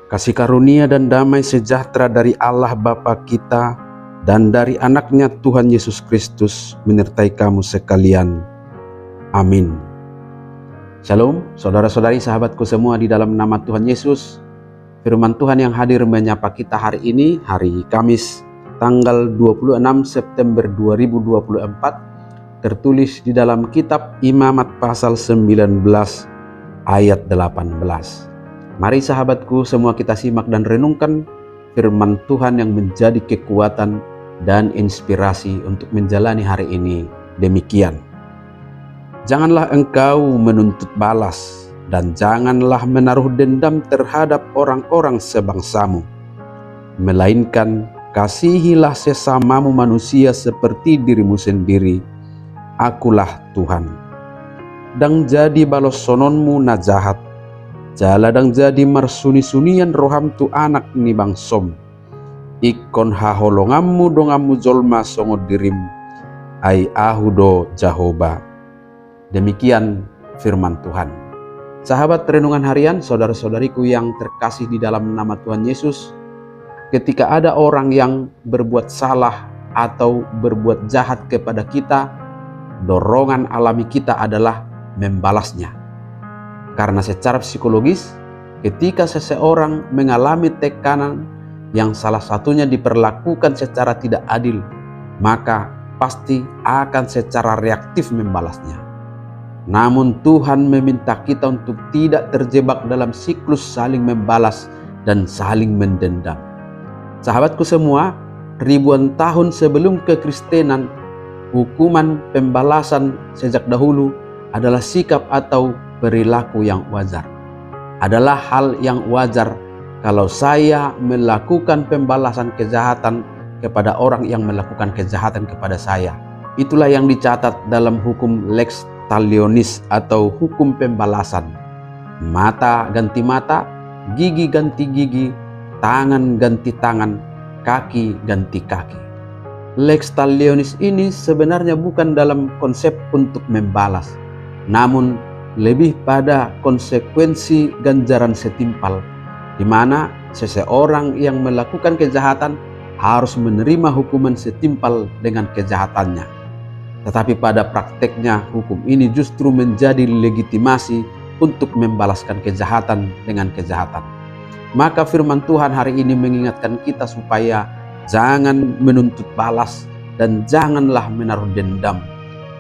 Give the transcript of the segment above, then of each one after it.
Kasih karunia dan damai sejahtera dari Allah Bapa kita dan dari anaknya Tuhan Yesus Kristus menyertai kamu sekalian. Amin. Shalom, saudara-saudari sahabatku semua di dalam nama Tuhan Yesus. Firman Tuhan yang hadir menyapa kita hari ini, hari Kamis, tanggal 26 September 2024, tertulis di dalam kitab Imamat pasal 19 ayat 18. Mari sahabatku semua kita simak dan renungkan firman Tuhan yang menjadi kekuatan dan inspirasi untuk menjalani hari ini. Demikian. Janganlah engkau menuntut balas dan janganlah menaruh dendam terhadap orang-orang sebangsamu. Melainkan kasihilah sesamamu manusia seperti dirimu sendiri. Akulah Tuhan. Dang jadi balos sononmu na jahat. Jaladang jadi marsuni-sunian roham tu anak ni bangsom. Ikon haholongammu dongammu jolma songo dirim. Ai ahudo Jahoba. Demikian firman Tuhan. Sahabat renungan harian, saudara-saudariku yang terkasih di dalam nama Tuhan Yesus. Ketika ada orang yang berbuat salah atau berbuat jahat kepada kita, dorongan alami kita adalah membalasnya. Karena secara psikologis, ketika seseorang mengalami tekanan yang salah satunya diperlakukan secara tidak adil, maka pasti akan secara reaktif membalasnya. Namun Tuhan meminta kita untuk tidak terjebak dalam siklus saling membalas dan saling mendendam. Sahabatku semua, ribuan tahun sebelum kekristenan, hukuman pembalasan sejak dahulu adalah sikap atau perilaku yang wajar. Adalah hal yang wajar kalau saya melakukan pembalasan kejahatan kepada orang yang melakukan kejahatan kepada saya. Itulah yang dicatat dalam hukum lex talionis atau hukum pembalasan. Mata ganti mata, gigi ganti gigi, tangan ganti tangan, kaki ganti kaki. Lex talionis ini sebenarnya bukan dalam konsep untuk membalas, namun lebih pada konsekuensi ganjaran setimpal, di mana seseorang yang melakukan kejahatan harus menerima hukuman setimpal dengan kejahatannya. Tetapi pada prakteknya hukum ini justru menjadi legitimasi untuk membalaskan kejahatan dengan kejahatan. Maka firman Tuhan hari ini mengingatkan kita supaya jangan menuntut balas dan janganlah menaruh dendam,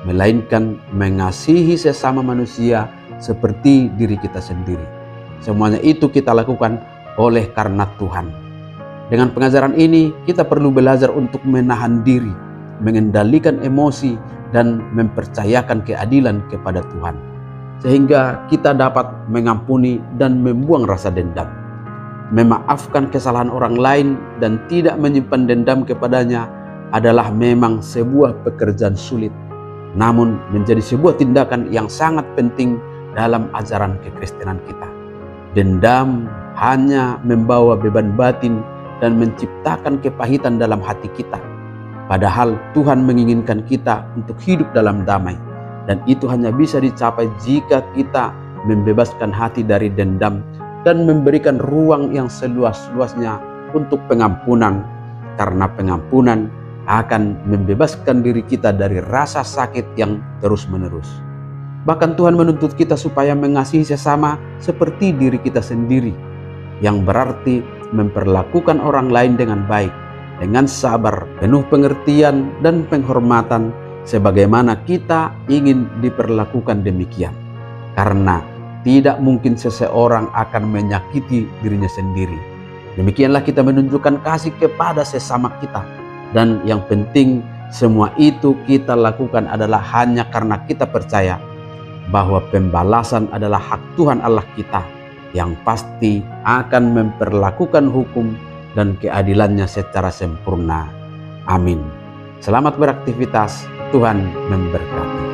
melainkan mengasihi sesama manusia seperti diri kita sendiri. Semuanya itu kita lakukan oleh karena Tuhan. Dengan pengajaran ini kita perlu belajar untuk menahan diri, mengendalikan emosi, dan mempercayakan keadilan kepada Tuhan, sehingga kita dapat mengampuni dan membuang rasa dendam. Memaafkan kesalahan orang lain dan tidak menyimpan dendam kepadanya adalah memang sebuah pekerjaan sulit, namun menjadi sebuah tindakan yang sangat penting dalam ajaran kekristenan kita. Dendam hanya membawa beban batin dan menciptakan kepahitan dalam hati kita. Padahal Tuhan menginginkan kita untuk hidup dalam damai, dan itu hanya bisa dicapai jika kita membebaskan hati dari dendam dan memberikan ruang yang seluas-luasnya untuk pengampunan, karena pengampunan akan membebaskan diri kita dari rasa sakit yang terus-menerus. Bahkan Tuhan menuntut kita supaya mengasihi sesama seperti diri kita sendiri, yang berarti memperlakukan orang lain dengan baik, dengan sabar, penuh pengertian dan penghormatan, sebagaimana kita ingin diperlakukan demikian. Karena tidak mungkin seseorang akan menyakiti dirinya sendiri. Demikianlah kita menunjukkan kasih kepada sesama kita. Dan yang penting, semua itu kita lakukan adalah hanya karena kita percaya bahwa pembalasan adalah hak Tuhan Allah kita, yang pasti akan memperlakukan hukum dan keadilannya secara sempurna. Amin. Selamat beraktivitas, Tuhan memberkati.